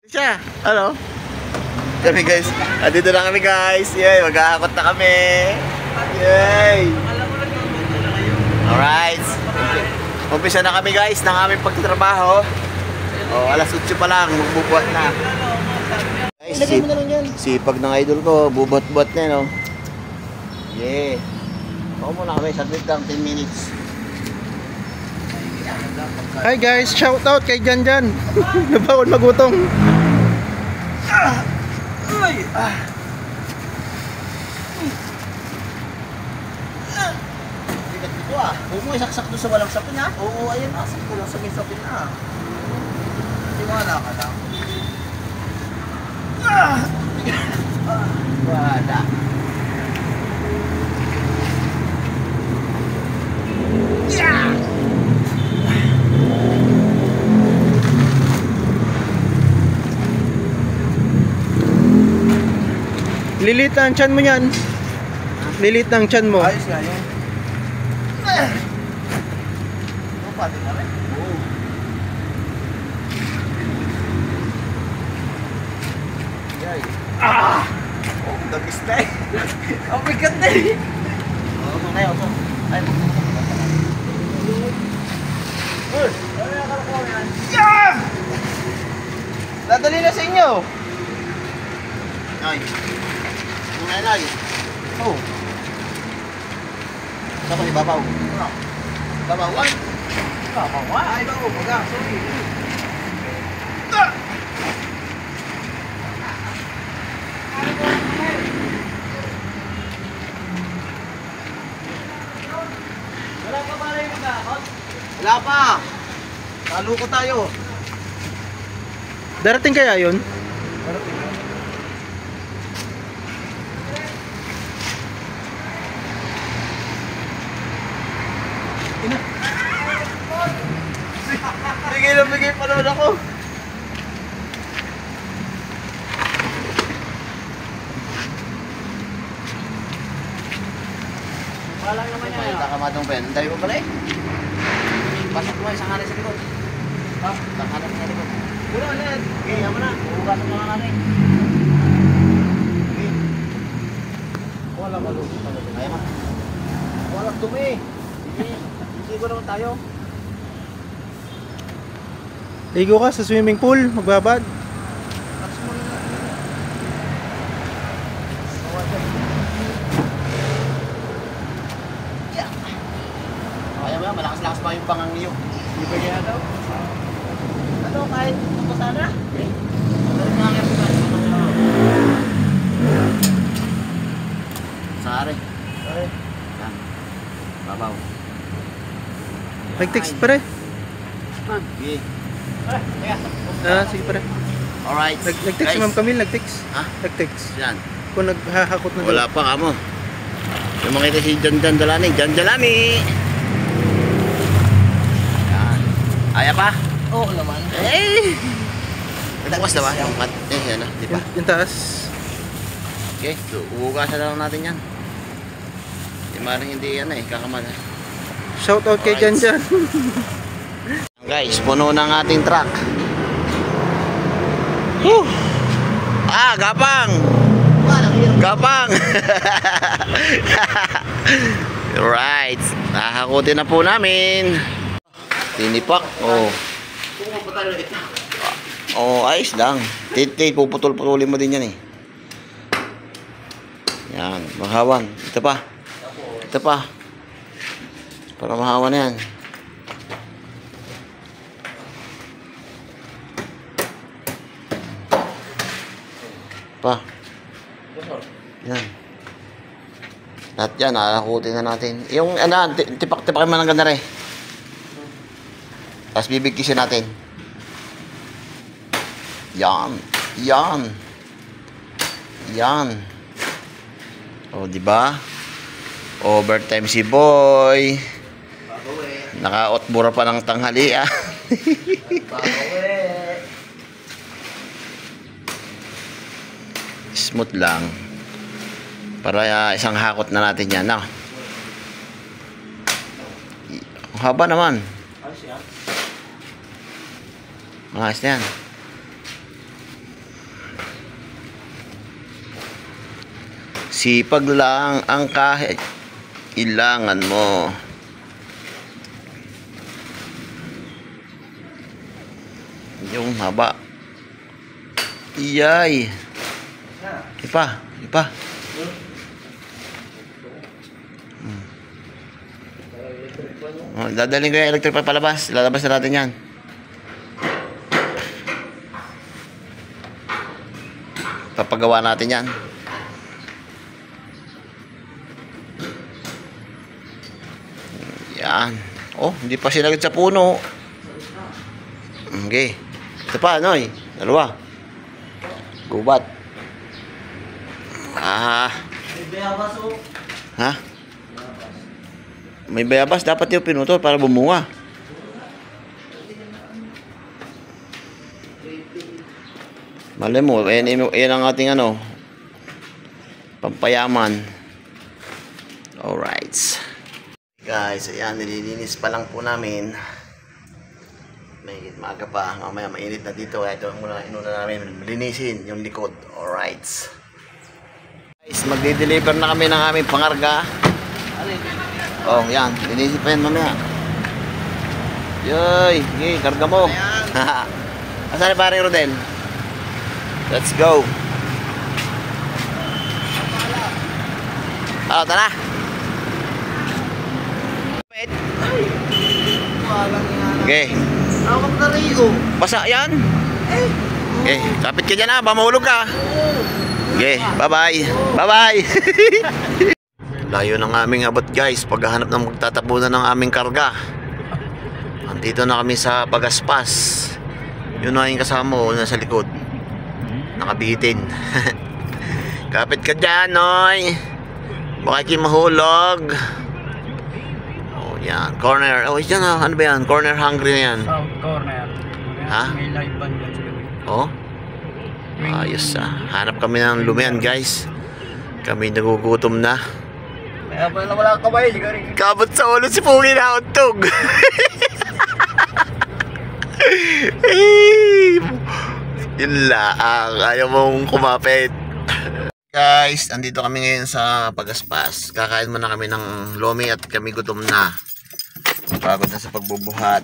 Siya, hello. Kami guys, andito na kami guys. Yay, mag-aakot na kami. Yay. Alright. Umpisa na kami guys ng aming pagtatrabaho. Oh, alas 8 pa lang, magbubuhat na. Guys, sipag ng idol ko, bubuhat-buhat na, no. Yeah. Ako muna kami, saglit lang, 10 minutes. Hi guys, shout out kay Janjan. Nabawal magutong. Bigat dito ah. Huwag mo isaksak doon sa walang sapin ha. Oo, ayun na. Sakto lang sa may sapin na. Tiwala ka lang. Wala. Yeah! Lilit ang tiyan mo yan. Lilit ang tiyan mo. Ayos nga yun. Ito pati na rin. Oo. Yay. Ah! Oh, dagis na eh. Ang bigat na eh. Oo, ito na yun. Ay, yeah! Dadali na sa inyo. Ay. Ay. Oh. Saan ko ibabaw? Babawan? Babawan? Ay, babaw. Baga, sorry. Wala pa ba rin mag-akot? Wala pa. Talo ko tayo. Darating kaya yun? Bigay na bigay pa naman ako. Walang naman yan. Takamadong pen. Dahil ko pala eh. Pasok mo isang hari sa likod. Ha? Isang hari sa likod. Wala ulit. Okay, yaman na. Hugasan mga hari. Okay. Wala malusin pa natin. Ayaw ma. Walang dumi. Hindi ko naman tayo. Ligo ka sa swimming pool, magbabad. Yeah. Kaya mo, malakas-lakas pa yung pangang niyo. Hindi ba kaya daw? Ano, kahit pupunta na? Sari. Yan. Babaw. Nag-text pa rin. Okay. Sige pa rin. Alright. Nag-text si Ma'am Camille, nag-text. Ha? Nag-text. Yan. Kung naghahakot na Wala pa kamo. Yung makita si Jan Dalani. Jan Dalami. Yan. Aya pa? Oo naman. Eh! Bukas na ba? Yung cut. Yan na. Di ba? Yung taas. Okay. So, uhugasan na lang natin yan. Di maring hindi yan eh. Kakamala. Shout out kay Alright. Janjan. Guys, puno ng ating truck. Whew! Ah, gapang! Gapang! Right. Nahakutin na po namin. Tinipak. Oh. Oh, ayos lang. Puputol-putulin mo din yan eh. Yan. Mahawan. Ito pa. Ito pa. Para mahawan na yan. Pa. Yan. Lahat yan, nakakutin na natin. Yung, tipak-tipakin mo ng ganda rin. Tapos bibigkisin natin. Yan. Yan. Yan. O, diba? Overtime si Boy. Naka-otbura pa ng tanghalian. Smooth lang. Para isang hakot na natin yan. No? Ang haba naman. Ayos yan. Sipag lang ang kailangan mo. Yung haba. Iyay. Ipa. Oh, dadalhin ko yung electric pa palabas. Lalabas na natin yan. Papagawa natin yan. Yan. Oh, hindi pa sinagad sa puno. Okay. Ito pa, Noy. Dalawa. Gubat. May bayabas oh. Ha? May bayabas. Dapat yung pinutol para bumunga. Malay mo, yan ang ating ano, pampayaman. Alright. Guys, ayan, nililinis pa lang po namin. May maaga pa, mamaya mainit na dito. Ito muna inuna namin linisin yung likod. Alright. Guys, magde-deliver na kami ng aming pangarga. Oh, yan, linisin pa yan mamaya. Yoy, okay, karga mo. Asan na paring Rodel? Let's go. Oh, tara. Okay. Awak na rin Basa yan. Okay, kapit ka dyan ha, mamahulog ka. Okay, bye-bye. Bye-bye. Layo ng aming abot guys, paghahanap ng magtatapunan ng aming karga. Andito na kami sa Pagaspas. Yun na yung kasama ko, nasa likod. Nakabitin. Kapit ka dyan, Noy. Baka kayo mahulog. Oh, yan. Corner. Oh, yan na. Ano ba yan? Corner hungry na yan. South corner. Ha? May live band yan sila. Oh? Ayos ah. Hanap kami ng lumian, guys. Kami nagugutom na. Kaya pala wala ka ba eh? Kabot sa ulo si Pugi na hotdog. Yun lang, ayaw mong kumapit. Guys, andito kami ngayon sa Pagaspas. Kakain muna kami ng lomi at kami gutom na. Pagod na sa pagbubuhat.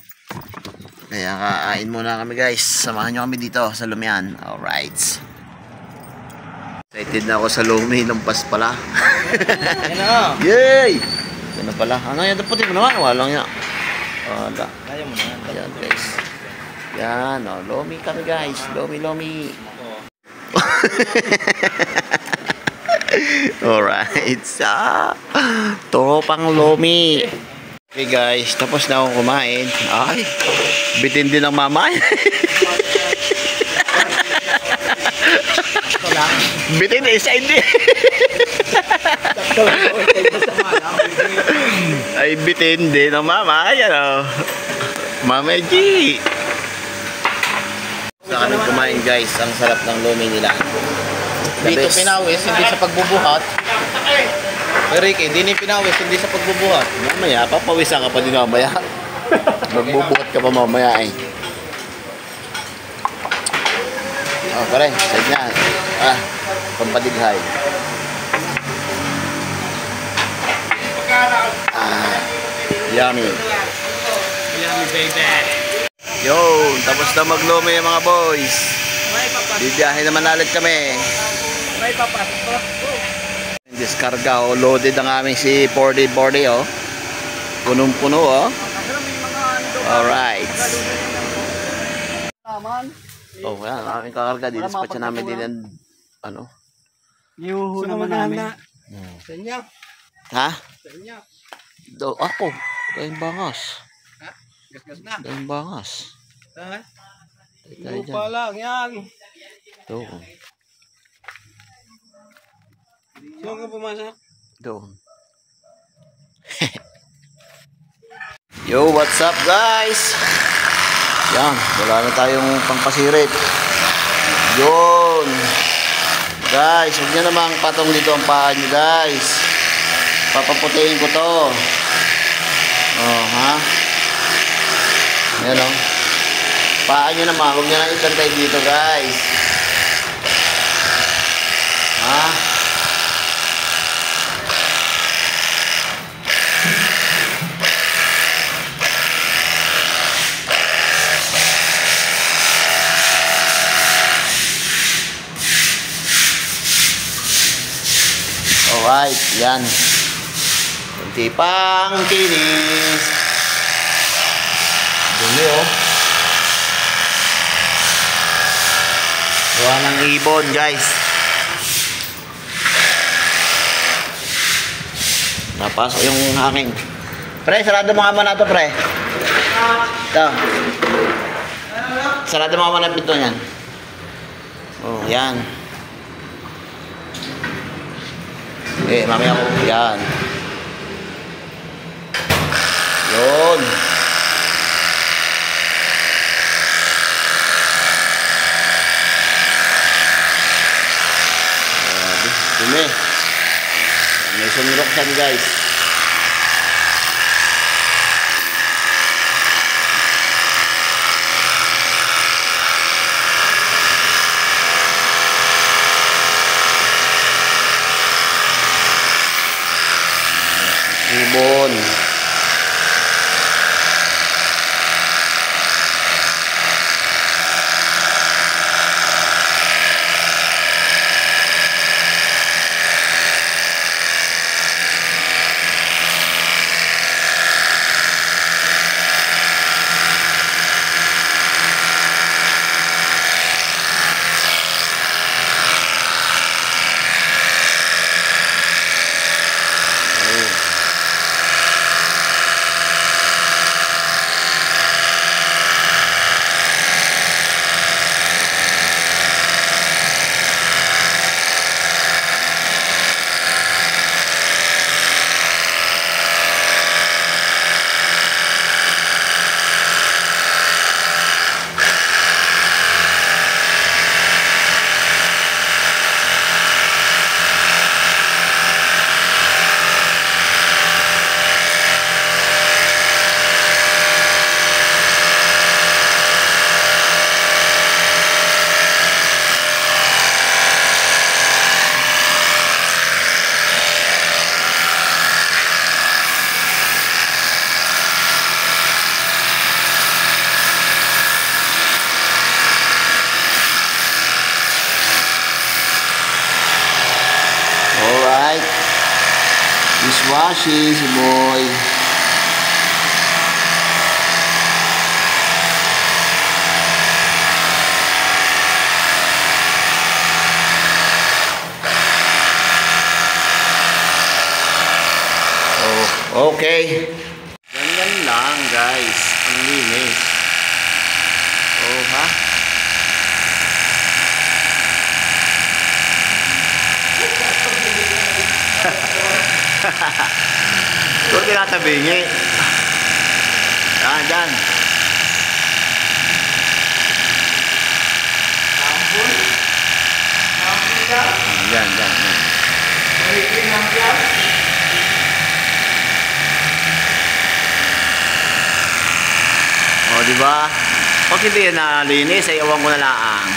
Kaya kain muna kami guys. Samahan nyo kami dito sa lumian. Alright. Excited na ako sa lomi. Lampas pala. Yan na. Yay! Yan na pala. Ano yan? Puti mo naman. Walang yan. Wala. Kaya mo na. Ayan guys. Yan, oh, lomi kami guys. Lomi. Alright. Toropang lomi. Okay guys, tapos na akong kumain. Ay, bitin din ang mama. Bitin na isa hindi. Ay, bitin din ang mama. Ayan o. Mama G. Sa kami kumain guys, ang sarap ng lomi nila. Dito pinawis, hindi sa pagbubuhat. Ricky, hindi pinawis, hindi sa pagbubuhat. Mamaya, papawisan ka pa din mamaya. Magbubuhat ka pa mamaya eh. Oh, pare, side na. Pampadighay. Yummy. Yummy baby. Yun, tapos na maglomi yung mga boys. Bibiyahe naman ulit kami. May papasok pa. Diskarga o loaded ang aming si 40 oh. Punong-puno oh. Alright. Oh, yan, ang aming kakarga. Didispatcha namin din ang ano. Yuhu naman namin. Sa inyo. Ha? Sa inyo. Ako. Dahil bangas. Ha? Gas na. Dahil bangas. Ha? Dahil Yuhu pa lang yan. doon. Saan ka pumasok? Doon. Yo, what's up guys? Yan, wala na tayong pangpasirit. Yun. Guys, huwag nyo namang patong dito ang paa nyo guys. Papaputiin ko to. Oh, ha? Yan o. Paa nyo naman, huwag nyo nang itantay dito guys. Ha? Alright, yan. Kunti pang kinis. Dumi oh. Gawa ng ibon guys. Napasok yung hangin. Pre, sarado mo nga muna ito pre. Ito. Sarado mo nga muna pinto niyan. Oh, yan. Mamaya ko. Yan. Yun. Dumi. May sumirok siya guys. Ibon. Dishwashing si boy. Oh, okay. Ganyan lang guys. Ang linis. Oh ha? Ito tinatabingi. Dyan. Dyan. O, diba? Pag hindi yan nalinis, ay iwan ko na lang.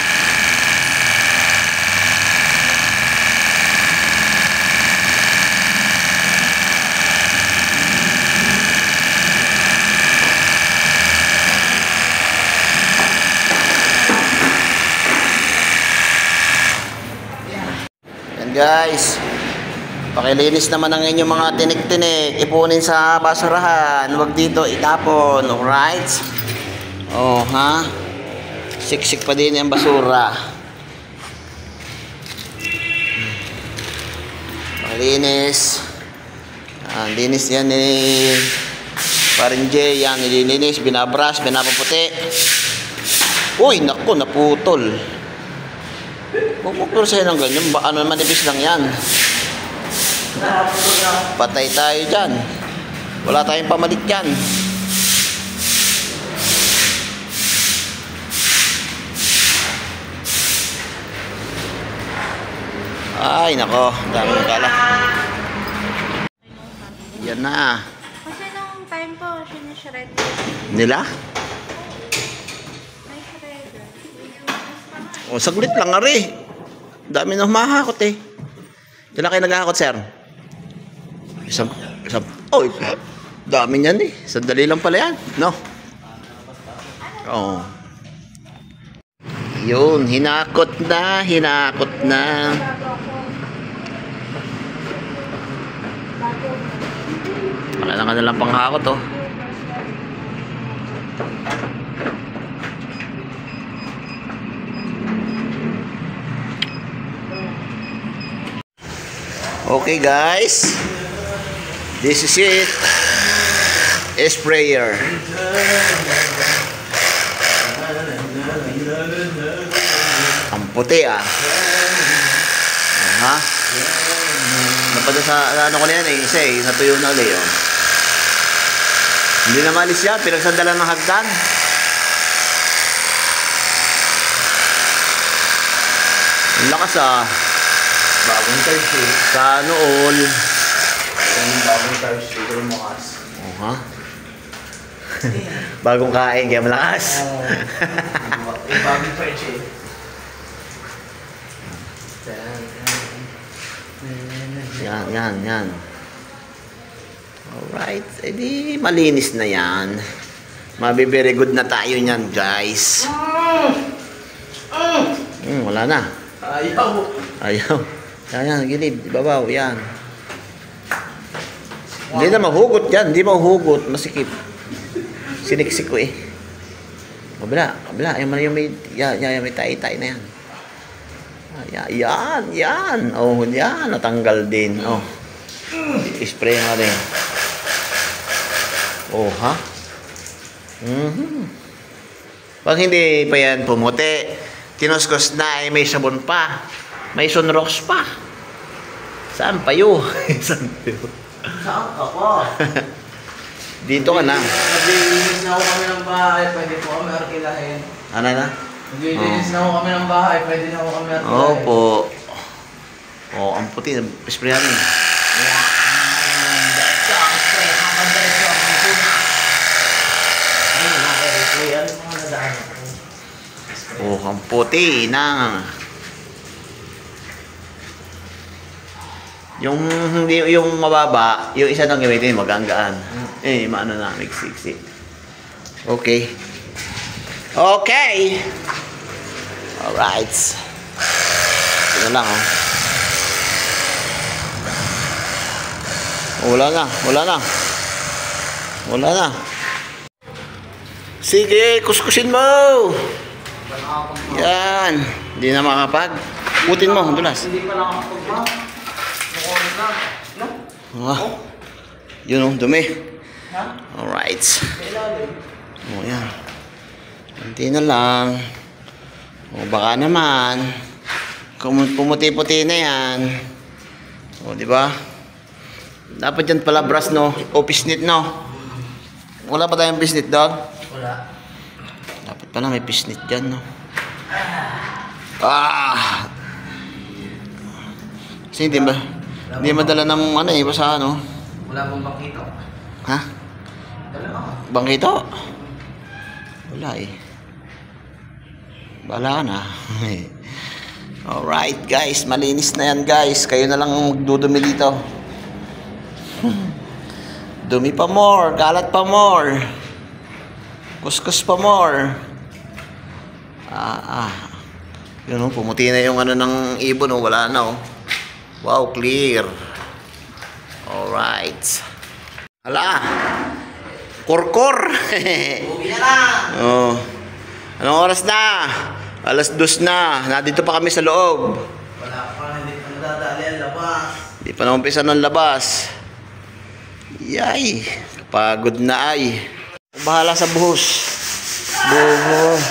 Guys, pakilinis naman ang inyong mga tinik-tinik, ipunin sa basurahan, huwag dito itapon, alright? Oh, ha? Siksik pa din ang basura. Pakilinis. Linis yan ni Parin J, yan nililinis, binabrush, binapaputi. Uy, naku, naputol. Pupukul sa'yo ng ganyan, ano naman ibis lang yan. Patay tayo dyan. Wala tayong pamalit dyan. Ay nako, daming kala. Yan na. Kasi nung time ko, sinishred Nila? may shredder. O saglit lang ari. Dami na humahakot eh. Kailan kayo naghahakot, sir? Isang, oh, dami niyan eh. Sandali lang pala yan, no? Oo. Yun, hinakot na. Wala na ka nalang panghakot, oh. Okay guys, this is it. Sprayer. Ang puti ah. Ha? Napada sa ano ko na yan eh, isa eh, natuyo na ulit oh. Hindi na malis yan, pinagsandalan ng hagdan. Ang lakas ah. Bagong charge eh. Sana all. Yung bagong charge eh. Pero makas. Oh, ha? Bagong kain, kaya malakas. Yung bagong charge eh. Yan. Alright, edi malinis na yan. Mabe-very good na tayo niyan, guys. Wala na. Ayaw. Yan, gilid. Ibabaw, yan. Hindi na mahugot yan. Hindi mahugot. Masikip. Siniksik ko eh. Kabila. Yung may tayo-tayo na yan. Yan. Oh, yan. Natanggal din. Oh. Spray nga rin. Oh, ha? Pag hindi pa yan pumuti, tinuskos na ay may sabon pa. May sunrox pa. Saan pa yun? Saan Saan ka pa? Dito ka na. Naglilinis na ako kami ng bahay. Pwede po kami arkilahin. Ano na? Naglilinis na ako kami ng bahay. Pwede na ako kami arkilahin. Opo. Oh, ang puti. Sprayan mo. Oh, ang puti na. Yung mababa, yung isa nang gamitin maganggaan. Maano na, miksiksi. Okay. Alright. Ito lang, oh. Wala na. Sige, kuskusin mo. Yan. Hindi na makapag. Putin mo, dulas. Hindi pa nakakapag-map. Yun oh, dumi. Ha? Alright. Oh, yan. Kunti na lang. O, baka naman. Pumuti-puti na yan. O, di ba? Dapat yan pala brush, no? O, pisnit, no? Wala pa tayong pisnit, dog? Wala. Dapat pala may pisnit dyan, no? Kasi hindi madala ng ano eh, basta ano. Wala pong bangkito. Ha? Bangkito? Wala eh. Bahala na. Alright guys, malinis na yan guys. Kayo na lang magdudumi dito. Dumi pa more, kalat pa more. Kuskus pa more. Yun oh, pumuti na yung ano ng ibon oh, wala na oh. Wow, clear. Alright. Hala. Korkor. Uwi na lang. Oh. Anong oras na? 2:00 na. Nandito pa kami sa loob. Wala pa, hindi pa nadadali ang labas. Hindi pa naumpisa ng labas. Yay. Pagod na ay. Bahala sa buhos. Buhos.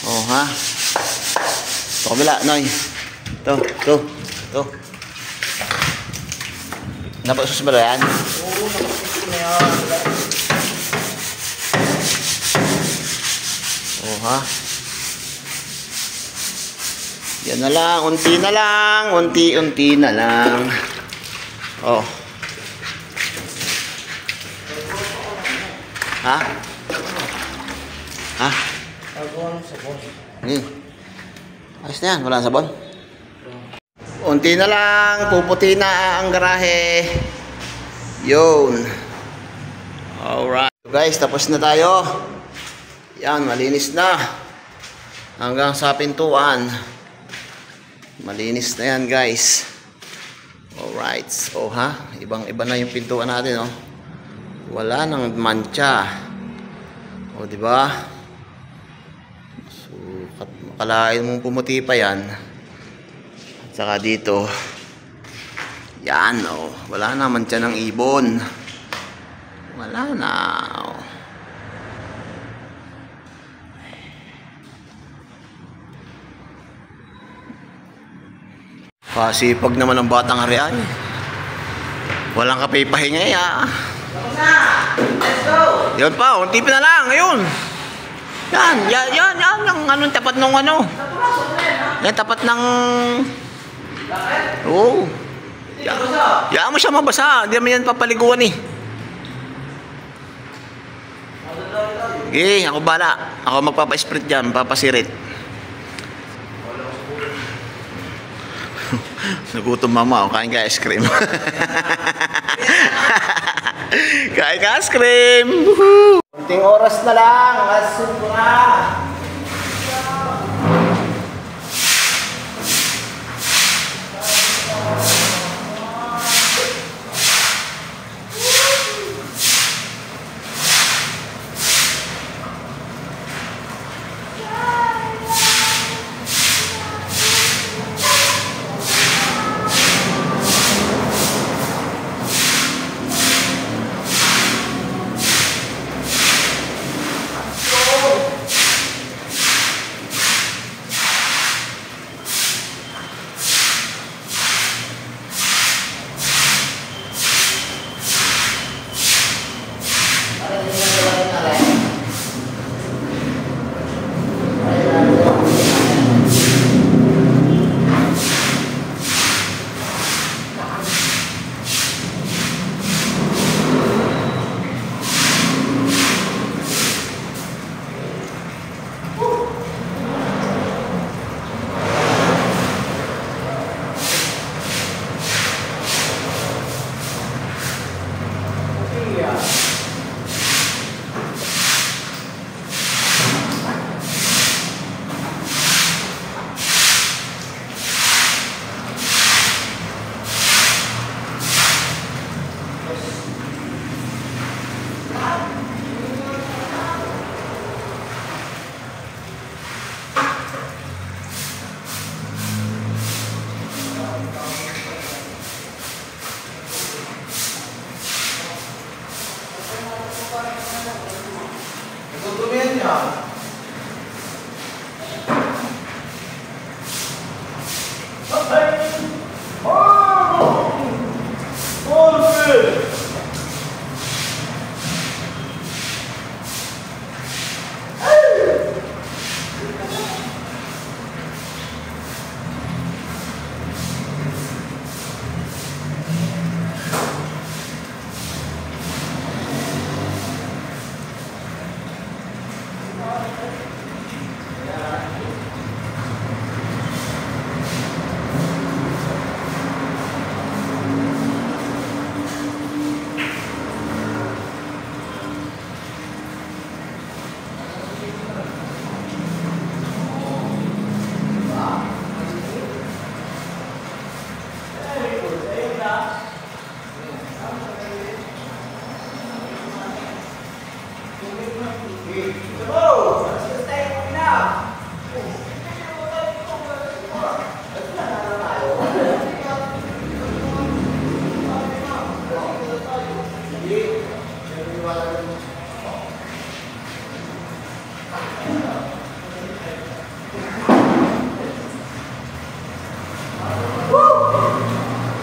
Oh, ha? Ito kabila, Noy. Ito. Napasus ba yan? Oo, nakapusin na yan. Oh, ha? Yan na lang, unti na lang. Unti na lang. Oh. Ha? Agawa ng sabon. Ayos na yan, walang sabon. Unti na lang, puputi na ang garahe. Yun. Alright. Guys, tapos na tayo. Yan, malinis na. Hanggang sa pintuan. Malinis na yan guys. Alright. Alright. So ha, ibang-iba na yung pintuan natin, oh. Wala nang mancha. O, di ba? So, makalain mong pumuti pa yan. At saka dito, yan, oh. Wala na mancha ng ibon. Wala na, oh. Pasipag naman ang batang harian. Walang kapipahinga ya. Let's go. Yan pa, unti pa na lang, ayun. Yan, yung anong tapat nung ano. Yan, tapat ng... Oo. Yan mo siya mabasa, hindi naman yan papaliguan eh. Okay, ako bala. Ako magpapa-sprit dyan, papasirit. Nagutom mama, kain ka ice cream. Kain ka ice cream. Kunting oras na lang, alas 5 na. Tutumihan niya.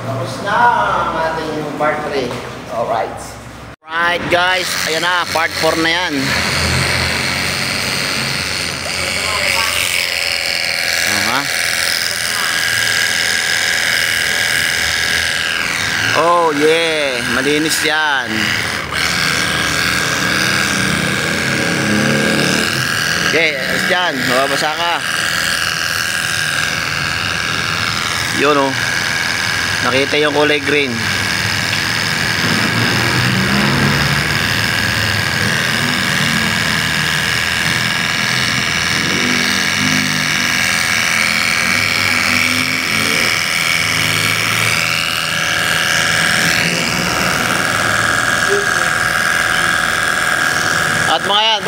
Tapos na ang ating part 3. Alright. Alright guys, ayan na, part 4 na yan. Oh yeah, malinis yan. Okay, alas dyan, mababasa ka. Yun oh, nakita yung kulay green.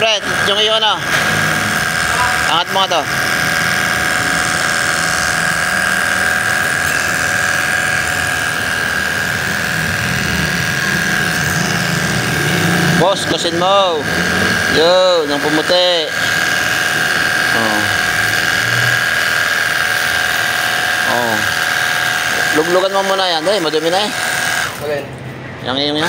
pre, yung iyo ano. Angat mo nga to. Boss, kusin mo. Yun, ang pumuti. Oh. Oh. Luglugan mo muna yan. Ay, madumi na eh. Okay. Yang yan.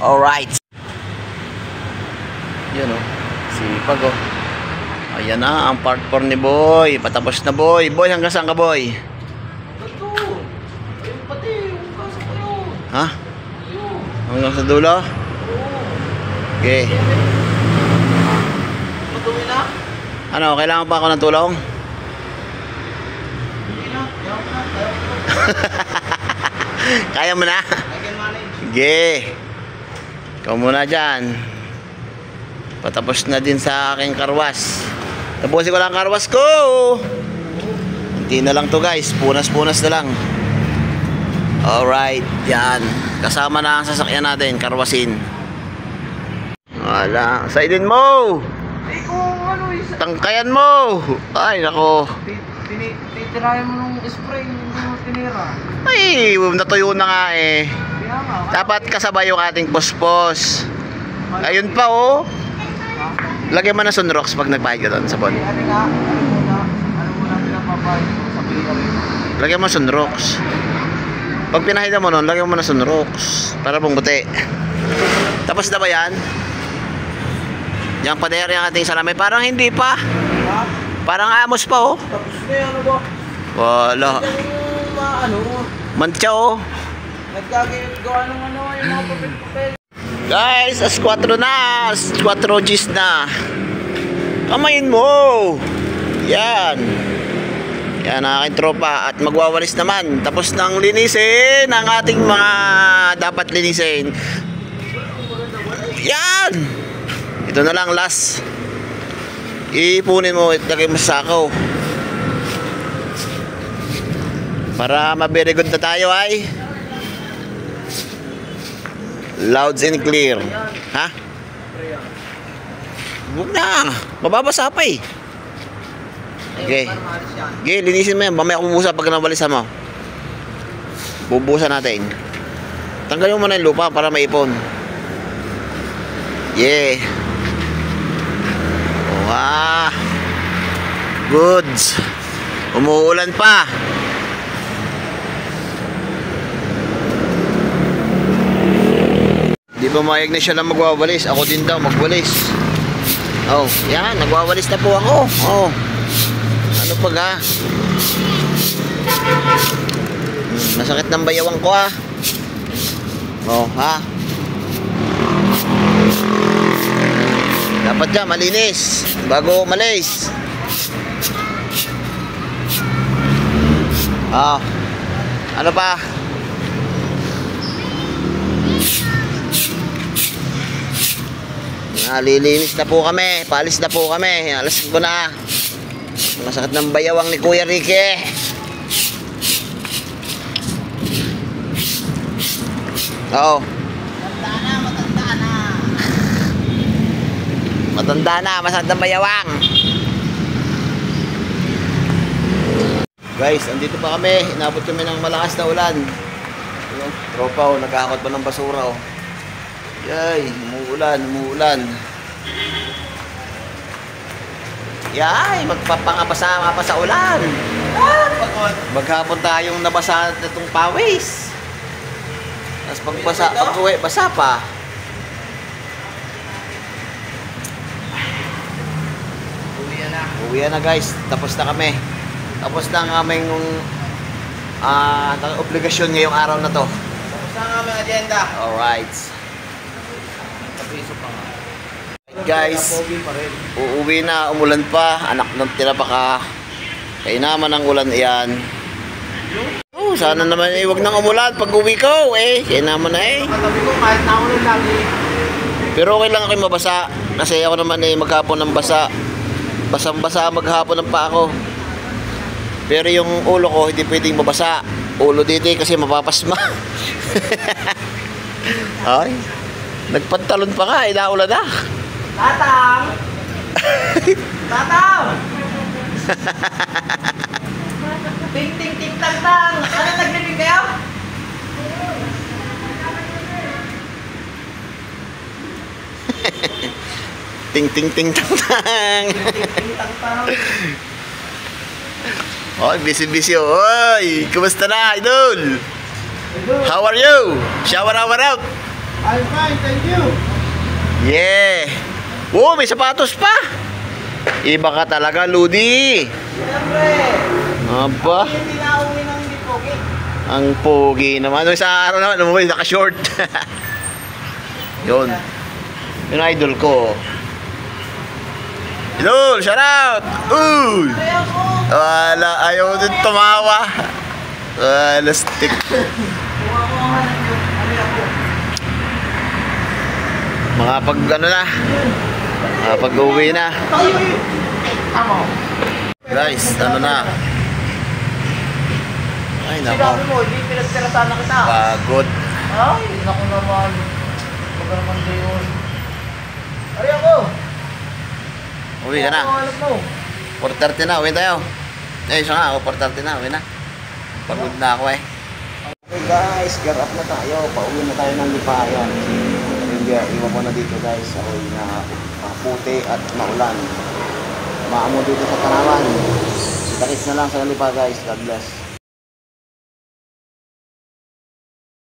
Alright. Yun o. Sipag o. Ayan na ang part 4 ni Boy. Patapos na Boy. Boy, hanggang saan ka Boy? Ito. Ayun pati. Yung kasa ko yun. Ha? Ayun. Hanggang sa dulo? Okay. Madumi na. Ano, kailangan pa ako ng tulong? Hindi na. Ayaw ko na. Kaya mo na? I can manage. Sige. Ikaw muna dyan. Patapos na din sa aking karwas. Tapusin ko lang karwas ko. Hindi na lang to guys. Punas-punas na lang. Alright. Yan. Kasama na ang sasakyan natin. Karwasin. Wala. Saidin mo. Eh kung ano isa. Tangkayan mo. Ay nako. Titirahin mo nung spray. Hindi mo tinira. Ay natuyo na nga eh. Kaya nga. Dapat kasabay yung ating pospos. Ayun pa oh. Lagyan mo na sunrox pag nagpahid ka doon sa bon. Ano nga? Ano muna pinapapahid ko sa pila rin. Lagyan mo sunrox. Pag pinahida mo nun, lagyan mo na sunrox. Para bumuti. Tapos na ba yan? Yung pader yung ating salamin. Parang hindi pa. Ha? Parang amos pa oh. Tapos na yan, ano ba? Wala. Yung ano, Mantsa oh. nagkagayot gawa ng ano, yung mga papel-papel. Guys, as 4 na. As 4 Gs na. Kamayin mo. Yan. Yan ang aking tropa. At magwawalis naman. Tapos nang linisin ang ating mga dapat linisin. Yan. Ito na lang last. Ipunin mo. Lagay mo sa sako. Para ma-very good na tayo ay. Louds and clear. Ha? Huwag na. Mababasa pa eh. Okay. Okay, linisin mo yan. Mamaya kumubusa pag nabalisan mo. Bubusan natin. Tanggalin mo muna yung lupa para maipon. Yeah. Wow. Goods. Umuulan pa. Di ba mayag na siya lang magwawalis? Ako din daw magwalis. Oh, yan. Nagwawalis na po ako. Oh. Ano pa ga? Masakit ng bayawang ko ah. Oh, ha? Dapat dyan, malinis. Bago umalis. Ah. Ano pa? Lilinis na po kami. Paalis na po kami. Alas ko na. Masakit ng bayawang ni Kuya Ricky. Oo. Matanda na. Matanda na. Masakit ng bayawang. Guys, andito pa kami. Inabot kami ng malakas na ulan. Tropa, nag-ahakot pa ng basura. Yay, umuulan, umuulan. Yay, magpapangabasa pa sa ulan. Maghapon tayong nabasa na itong pawis. Tapos pagbasa, pag-uwi, basa pa. Uwi na guys, tapos na kami. Tapos na ang aming obligasyon ngayong araw na to. Tapos na ang aming agenda. Alright. Piso pa nga. Guys, uuwi na, umulan pa, anak ng tinapaka. Kaya naman ang ulan iyan. Oh, sana naman wag nang umulan pag uwi ko eh. Kaya naman na eh. Katabi ko kahit naulan lagi. Pero okay lang ako yung mabasa. Kasi ako naman eh maghapon ng basa. Basang-basa maghapon ng paa ko. Pero yung ulo ko hindi pwedeng mabasa. Ulo dito kasi mapapasma. Ay, nagpantalon pa nga, inaulan na. Tatang! Tatang! Ting ting ting tang tang! Ano naglibig kayo? Ting ting ting tang tang. Ting tang tang! Oy, busy. Oy, kumusta na, idol? How are you? Shower out. I'm fine, thank you! Yeah. Oh, may sapatos pa. Iba ka talaga, Ludi. Siyempre! Aba, Hindi na uwi ng hindi pogi. ang pogi naman. Nung sa araw naman, umuwi, naka-short. Yun. Yung idol ko. Idol, shout out! Uy! Ayaw ko! Wala, ayaw din tumawa. Wala, stick. Kumakuha ng yung ano ko. Mga pag ano na. Mga pag-uwi na. Amo! Guys, ano na. Ay, Sinabi nako. mo, hindi pinagtirasan na kita. Pagod. Ay, naku naman. Huwag ka naman gayon. Ay ako! Uwi ka na. Ano mo? 4:30 na, uwi tayo. Eh, siya nga ako, 4:30 na, uwi na. Pagod na ako eh. Okay guys, gear up na tayo. Pauwi na tayo ng Lipayan. Yung gear, iwan ko na dito guys. Ako'y na puti at maulan. Maamo dito sa Tanawan. Kita-kits na lang sa Lipa guys. God bless.